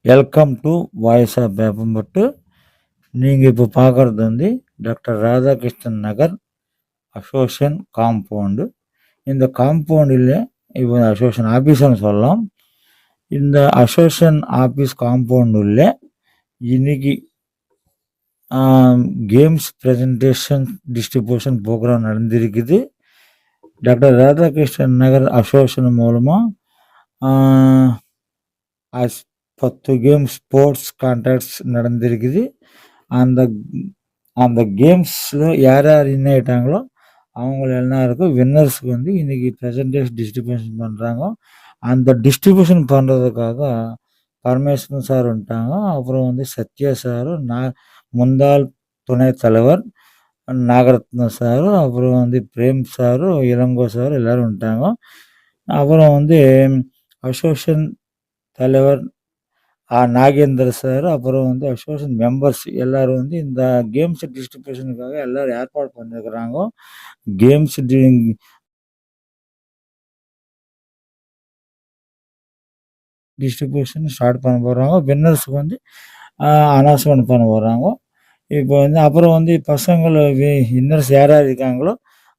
Welcome to voice of Veppampattu. நீங்கள் இப்போ பார்க்குறது வந்து doctor Radhakrishnan Nagar association compound. இந்த காம்பவுண்டில் இப்போ அசோசியேஷன் ஆஃபீஸ்னு சொல்லலாம். இந்த அசோசியேஷன் ஆஃபீஸ் காம்பவுண்டுள்ள இன்னைக்கு கேம்ஸ் ப்ரெசன்டேஷன் டிஸ்ட்ரிபியூஷன் ப்ரோக்ராம் நடந்திருக்குது. டாக்டர் ராதாகிருஷ்ணன் நகர் அசோசியேஷன் மூலமாக 10 கேம் ஸ்போர்ட்ஸ் கான்டாக்ட்ஸ் நடந்திருக்குது. அந்த அந்த கேம்ஸில் யார் யார் வின் ஆகிட்டாங்களோ அவங்க எல்லாருக்கும் வின்னர்ஸுக்கு வந்து இன்றைக்கி ப்ரெசன்டேஷன் டிஸ்ட்ரிபியூஷன் பண்ணுறாங்க. அந்த டிஸ்ட்ரிபியூஷன் பண்ணுறதுக்காக பரமேஸ்வரன் சார் வந்துட்டாங்க. அப்புறம் வந்து சத்யா சாரு, முந்தாள் துணைத் தலைவர் நாகரத்ன சாரு, அப்புறம் வந்து பிரேம் சாரு, இளங்கோ சாரு எல்லோரும் வந்துட்டாங்க. அப்புறம் வந்து அசோசியேஷன் தலைவர் நாகேந்திர சார், அப்புறம் வந்து அசோசியேஷன் மெம்பர்ஸ் எல்லோரும் வந்து இந்த கேம்ஸ் டிஸ்ட்ரிபியூஷனுக்காக எல்லோரும் ஏற்பாடு பண்ணியிருக்கிறாங்க. கேம்ஸ் டிஸ்ட்ரிபியூஷன் ஸ்டார்ட் பண்ண போகிறாங்க. வின்னர்ஸுக்கு வந்து அனௌன்ஸ்மெண்ட் பண்ண போகிறாங்க. இப்போ வந்து அப்புறம் வந்து பசங்களை வின்னர்ஸ் யார் யார் இருக்காங்களோ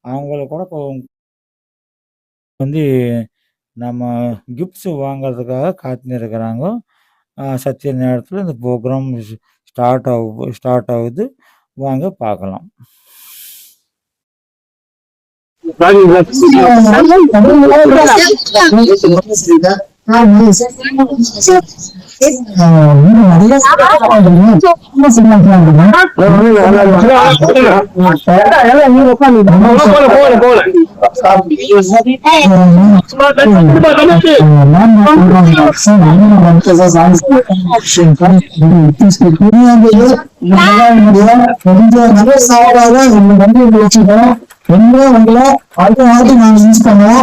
அவங்கள கூட வந்து நம்ம கிஃப்ட்ஸ் வாங்கிறதுக்காக காத்துன்னு இருக்கிறாங்க. சத்திய நேரத்தில் இந்த ப்ரோக்ராம் ஸ்டார்ட் ஆகுது. வாங்க பார்க்கலாம். உங்களை அடுத்த வாட்டி நாங்க யூஸ் பண்ணுவோம்.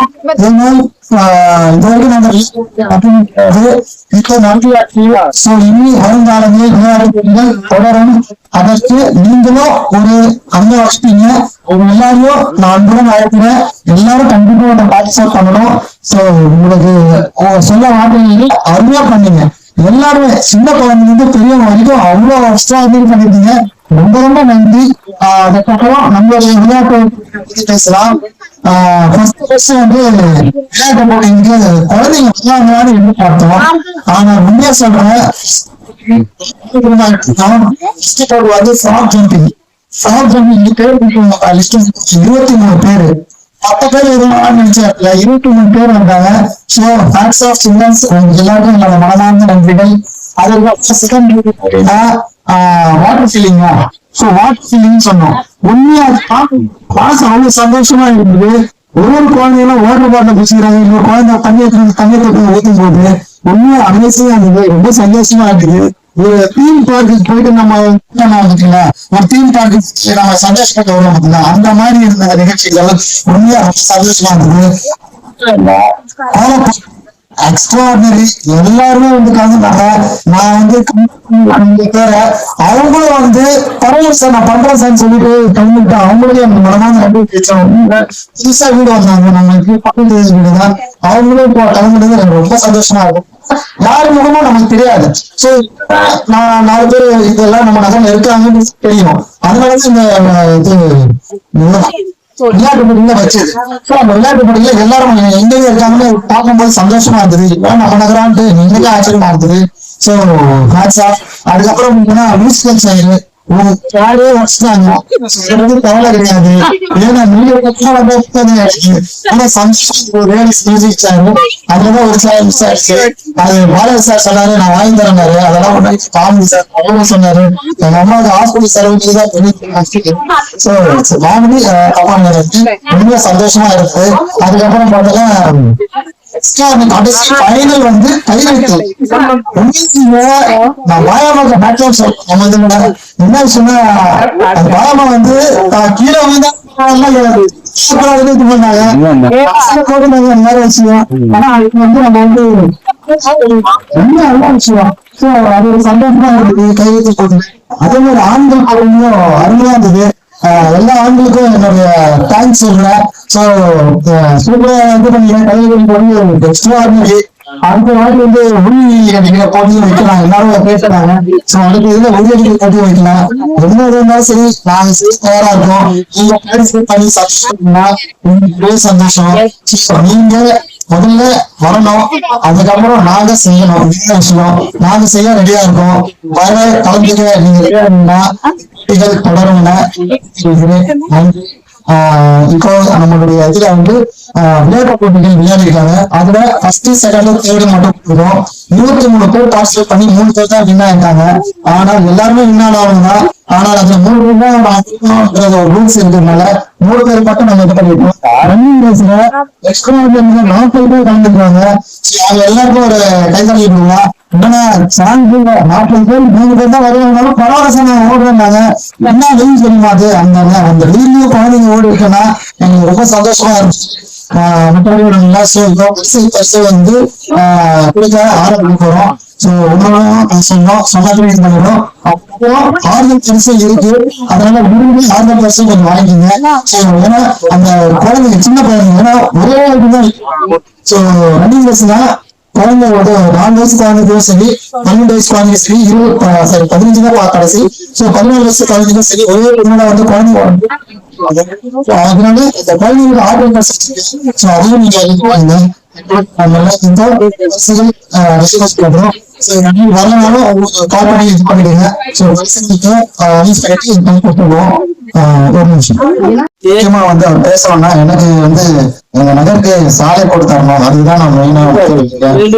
இனி வருங்காலங்களில் விளையாட்டு போட்டிகள் தொடரும். அதற்கு நீங்களும் ஒரு அங்க வச்சுட்டீங்க. எல்லாரையும் நான் அன்புடன் அழைக்கிறேன். எல்லாரும் கண்டிப்பா பார்ட்டிசிபேட் பண்ணணும். சோ உங்களுக்கு சொல்ல வார்த்தைகள் அருமையா பண்ணீங்க. எல்லாருமே சின்ன குழந்தைங்க இருந்து பெரியவங்க வரைக்கும் அவ்வளவு எக்ஸ்ட்ராடினரி பண்ணிருக்கீங்க. ரொம்ப ரொம்ப நன்றி. அதுக்கப்புறம் நம்மளுடைய விளையாட்டு பேசலாம். வந்து விளையாட்டு போட்டிங்க குழந்தைங்க விளையாடுறான்னு என்று பார்த்தோம். ஆனா உண்மையா சொல்றேன், வந்து ஃப்ராக் ஜம்பிங் 23 பேரு 10 பேர் நினைச்சாப்ல 23 பேர் வந்தாங்க. சோ ஹேட்ஸ் ஆஃப் சில்ட்ரன்ஸ் எல்லாருக்கும் என்னோட மனமார்ந்த நன்றிகள். அதுக்கு வாட்டர் ஃபில்லிங்கா வாட்டர் ஃபில்லிங் சொன்னோம். உண்மையா கிளாஸ் அவ்வளவு சந்தோஷமா இருந்தது. ஒரு குழந்தைகளும் வாட்டர் பாட்டில் குடிச்சுக்கிறாங்க. இன்னொரு குழந்தை தண்ணீர் ஊற்றும் போது உண்மையா அமேசிங்கா இருந்தது. ரொம்ப சந்தோஷமா இருக்குது. ஒரு தீம் பார்க்கு போயிட்டு நம்ம பார்த்தீங்களா, ஒரு தீம் பார்க்கு நம்ம சந்தோஷப்பட்டு வரோம் பார்த்தீங்களா, அந்த மாதிரி இருந்த நிகழ்ச்சிகள் உண்மையா ரொம்ப சந்தோஷமா இருந்தது. எக்ஸ்ட்ராடினரி எல்லாருமே வந்து கலந்துட்டாங்க. நான் வந்து அவங்களும் வந்து பரவாயில்ல சார் நான் பண்றேன் சார் சொல்லிட்டு கலந்துட்டேன். அவங்களும் அந்த மனமான நன்றி பேசுறாங்க. புதுசா வீடு வந்தாங்க, நம்ம பக்கத்து வீடுதான். அவங்களும் இப்போ கலந்துட்டது எனக்கு ரொம்ப சந்தோஷமா இருக்கும். யாரு முகமும் நமக்கு தெரியாது. சோ நான் 4 பேர் இதெல்லாம் நம்ம நகரம் இருக்காங்கன்னு தெரியும். அதனாலதான் இந்த விளையாட்டு போட்டியில வச்சது. அந்த விளையாட்டு போட்டியில எல்லாரும் எங்க இருக்காங்கன்னு பார்க்கும்போது சந்தோஷமா இருந்தது. நம்ம நகரான்ட்டு நீங்களே ஆச்சரியமா இருந்தது. சோ அதுக்கப்புறம் மியூசிக்கல் சைடு யாரே வச்சுட்டாங்க. கவலை கிடையாது. ஏன்னா அதுலதான் ஒரு சார் மிஸ் ஆயிடுச்சு. அது பாலர் சார் சொன்னாரு, நான் வாங்கி தரேன்னாரு. அதெல்லாம் காமெடி சார் அவ்வளவு சொன்னாரு. எங்க அம்மாவுக்கு ஹாஸ்பிட்டல் செலவுக்குதான் ரொம்ப சந்தோஷமா இருக்கு. அதுக்கப்புறம் பார்த்தா ஃபைனல் வந்து கைவிட்டு நான் பாயாமாக்கு பேட்ச் என்ன சொன்னா, பாயாமா வந்து கீழே வந்து இது பண்ணாங்க விஷயம். ஆனா அதுக்கு வந்து நம்ம வந்து ரொம்ப நல்ல விஷயம். அது ஒரு சந்தோஷமா இருக்குது கைவிட்டு போட்டு. அதே மாதிரி ஆண்கள் குழந்தையும் அருமையா இருந்தது. எல்லா ஆண்களுக்கும் என்னுடைய தேங்க்ஸ் சொல்றேன். சூப்பரா இது பண்ணீங்க. கைவிட்டு எக்ஸ்ட்ராடினரி அடுத்த வாட்டி வந்து உரி அடிக்கிற போட்டியும் வைக்கலாம், எல்லாரும் பேசுறாங்க. சோ அடுத்த இதுல உரி அடிக்கிற போட்டியும் வைக்கலாம். எந்த இது இருந்தாலும் சரி, நாங்க செய்ய தயாரா இருக்கோம். நீங்க பார்ட்டிசிபேட் பண்ணி சக்சஸ் சந்தோஷம். நீங்க முதல்ல வரணும், அதுக்கப்புறம் நாங்க செய்யணும். விஷயம் நாங்க செய்ய ரெடியா இருக்கோம். வர கலந்துக்க நீங்க ரெடியா தொடருங்க. நன்றி. இப்போ நம்மளுடைய இதுல வந்து விளையாட்டு போட்டிகள் விளையாடிருக்காங்க. அதுல ஃபர்ஸ்ட் செகண்ட் தேர்டு மட்டும் போதும். 23 பேர் பார்ட்டிசிபேட் பண்ணி 3 பேர் தான் வின் ஆயிருக்காங்க. ஆனால் எல்லாருமே வின் ஆனவங்க தான். ஆனால் அதுல 3 பேர் தான் ஒரு ரூல்ஸ் இருக்கிறதுனால 3 பேர் மட்டும் நம்ம இது பண்ணிருக்கோம். ரன்னிங் ரேஸ்ல எக்ஸ்ட்ரா 40 பேர் கலந்துருக்காங்க. அவங்க எல்லாருக்கும் ஒரு கைதறி விடுவோம். ஏன்னா 40 பேர் 3 பேர் தான் வருவாங்க. பரவாயில்ல ஓடுறாங்க. என்ன வெயில் தெரியுமா அது, அந்த வெயிலையும் குழந்தைங்க ஓடி இருக்குன்னா எனக்கு ரொம்ப சந்தோஷமா இருந்துச்சு. மற்றபடி வந்து கொடுக்க ஆரம்பிக்க போறோம். சோ உங்களும் சொன்னதும் இது பண்ணிடும். அப்புறம் ஆறுதல் பரிசு இருக்கு, அதனால முடிஞ்சு ஆறுதல் பரிசு கொஞ்சம் வாங்கிக்கோங்க. சோ ஏன்னா அந்த குழந்தைங்க சின்ன குழந்தைங்க, ஏன்னா ஒரே தான். சோ ரன்னிங் ரேஸ் தான் குழந்தை ஒரு 4 வயசு குழந்தைக்கும் சரி, 12 வயசு குழந்தைக்கும் சரி, 15 தான் கடைசி. சோ 14 வயசு குழந்தைக்கும் சரி, ஒரே வந்து குழந்தை அதனால இந்த குழந்தைங்களுக்கு ஆர்டர் அதையும் நீங்க எழுதிக்குவாங்க. வரனாலும் உங்களுக்கு கால் பண்ணி இது பண்ணிடுங்க. ஒரு நிமிஷம் முக்கியமா வந்து அவர் பேசணும்னா, எனக்கு வந்து எங்க நகருக்கு சாலை போட்டு தரணும், அதுதான் நான் மெயினா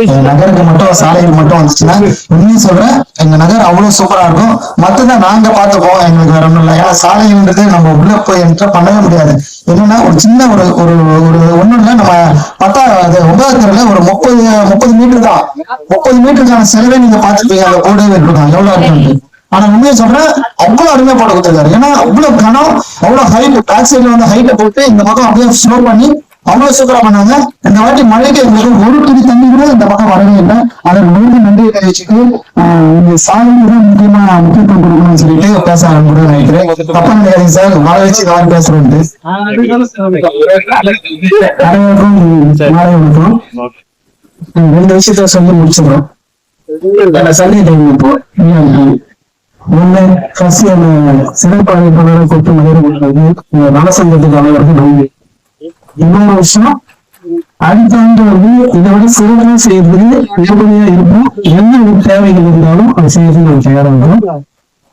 எங்க நகருக்கு மட்டும் சாலைகள் மட்டும் வந்துச்சுன்னா உண்மையும் சொல்றேன், எங்க நகர் அவ்வளவு சூப்பரா இருக்கும். மத்ததான் நாங்க பார்த்துப்போம், எங்களுக்கு வேற ஒண்ணும் இல்லை. ஏன்னா சாலைன்றது நம்ம உள்ள போய் என்ட்ரு பண்ணவே முடியாது. என்னன்னா ஒரு சின்ன ஒரு ஒரு ஒரு ஒண்ணும் இல்லை, நம்ம 9வது தெருல ஒரு 30 மீட்டர் தான். 30 மீட்டருக்கான செலவே நீங்க பாத்துப்பீங்க, அந்த போர்டே இருக்காங்க எவ்வளவு இருக்கு. ஆனா உண்மையை சொல்றேன், அவ்வளவு அருமையா போட்டு கொடுத்துருக்காரு. ஏன்னா அவ்வளவு கனம், அவ்வளவு ஹைட், பேக் சைட்ல வந்து ஹைட்டை போட்டு இந்த பக்கம் அப்படியே ஸ்லோ பண்ணி அவ்வளவு சூப்பரா பண்ணாங்க. இந்த வாட்டி மழைக்கு எங்களுக்கு ஒரு துணி தண்ணி கூட இந்த பக்கம் வரவே இல்லை. அதற்கு முழுக்க நன்றியை தெரிவிச்சுட்டு இந்த சாலைக்கு தான் முக்கியத்துவம் கொடுக்கணும்னு சொல்லிட்டு பேச ஆரம்பிக்கணும்னு நினைக்கிறேன். தப்பா நினைக்காதீங்க சார், மழை வச்சு நான் பேசுறேன்ட்டு. அனைவருக்கும் மாலை வணக்கம். 2 விஷயத்த சொல்லி முடிச்சிடறோம். சண்டே டைம் இப்போ ஒண்ணு ஃபர்ஸ்ட் அந்த சிறப்பு அழைப்பாளரை கொண்டு மகிழ்வு நலசங்கத்துக்கு அனைவருக்கும் நன்றி. இன்னொரு விஷயம், அடுத்த ஆண்டு வந்து இதை விட சிறப்பாக செய்யறதுக்கு நேர்மையா இருக்கும். என்ன ஒரு தேவைகள் இருந்தாலும் அதை செய்யறதுக்கு நம்ம தயாரா இருக்கும்.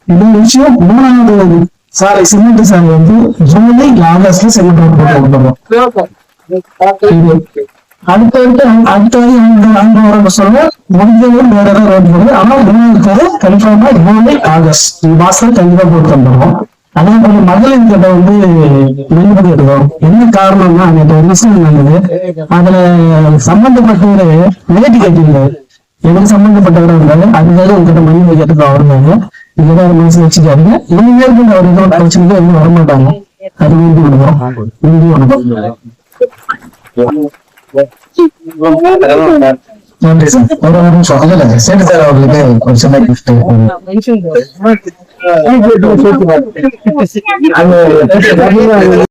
இன்னொரு விஷயம், 3வது சாலை சிமெண்ட் சாலை வந்து ஜூலை ஆகஸ்ட்ல சிமெண்ட் ரோடு போட்டு கொடுத்துறோம். அடுத்த சொல்ல முடிஞ்சவங்க வேற ஏதாவது ரோடு போடுது. ஆனா கன்ஃபார்மா ஜூலை ஆகஸ்ட் மாசத்துல கண்டிப்பா போட்டு தந்துடுவோம். அதே போல மகளிர் கிட்ட வந்து மேம்படுத்தி எடுக்கிறோம். என்ன காரணம்னா, நேற்று ஒரு விஷயம் நடந்தது. அதுல சம்பந்தப்பட்டவரு வேட்டி கட்டியிருந்தாரு, எதுவும் சம்பந்தப்பட்டவரை இருந்தாரு. அதுக்காக உங்ககிட்ட மணி வைக்கிறதுக்கு வருவாங்க. இதுதான் மனசுல வச்சுக்காருங்க. இனிமேற்கு அவர் இதோட பிரச்சனைக்கு எதுவும் வரமாட்டாங்க. அது உறுதி கொடுக்குறோம். உறுதி வணக்கம். நன்றி சார். ஒரு நிமிஷம் இல்ல சேட்டு சார் அவர்களுக்கு ஒரு சின்ன கிஃப்ட்